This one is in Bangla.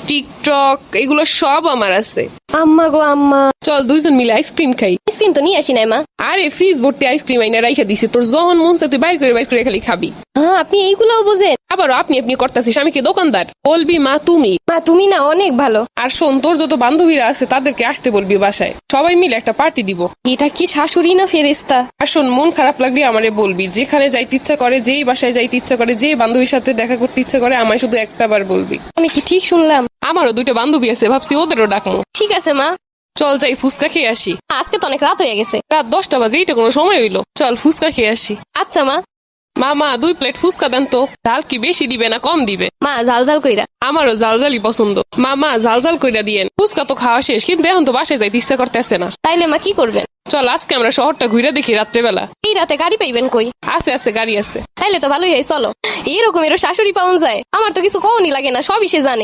টিকটক এগুলো সব আমার আছে। আম্মা গো আম্মা, চল দুইজন মিলে আইসক্রিম খাই। আইসক্রিম তো নিয়ে আসি নাই মা। আরে ফ্রিজ ভর্তি আইসক্রিম আইনা রাইখা দিছি, তোর যখন মন চায় তুই বাইর করে খালি খাবি। হ্যাঁ, আপনি এইগুলাও বোঝেন? আবারও আপনি করতেছিস, আমি কি দোকানদার? বলবি মা তুমি। মা তুমি না অনেক ভালো। আর শোন, তোর যত বান্ধবীরা আছে তাদেরকে আসতে বলবি বাসায়, সবাই মিলে একটা পার্টি দিব। এটা কি শাশুড়ি না ফেরেস্তা? আর শোন, মন খারাপ লাগলে আমারে বলবি, যেখানে যাইতে ইচ্ছা করে, যেই বাসায় যাইতে ইচ্ছা করে, যে বান্ধবীর সাথে দেখা করতে ইচ্ছা করে, আমায় শুধু একটা বার বলবি। আমি কি ঠিক শুনলাম? আমারও দুইটা বান্ধবী আছে, ভাবছি ওদেরও ডাকবো। ঠিক আছে মা। চল যাই ফুচকা খেয়ে আসি। আজকে তো অনেক রাত হয়ে গেছে। রাত 10টা বাজে, এইটা কোনো সময় হইলো? চল ফুচকা খেয়ে আসি। আচ্ছা মা। মামা 2 প্লেট ফুচকা দেন তো। ঝাল কি বেশি দিবে না কম দিবে? মা ঝাল ঝাল কইরা। আমারও ঝালঝালি পছন্দ। মামা ঝালঝাল কইরা দিয়েন। ফুচকা তো খাওয়া শেষ, কিন্তু এখন তো বাসায় যাইতে ইচ্ছা করতেছে না। তাইলে মা কি করবেন? চল আজকে আমরা শহরটা ঘুরে দেখি রাত্রেবেলা। এই রাতে গাড়ি পাইবেন কই? আছে গাড়ি আছে। তাইলে তো ভালোই হয়, চলো। এরকম শাশুড়ি পাওয়া যায়? আমার তো কিছু কওনি লাগে না, সবই সে জানে।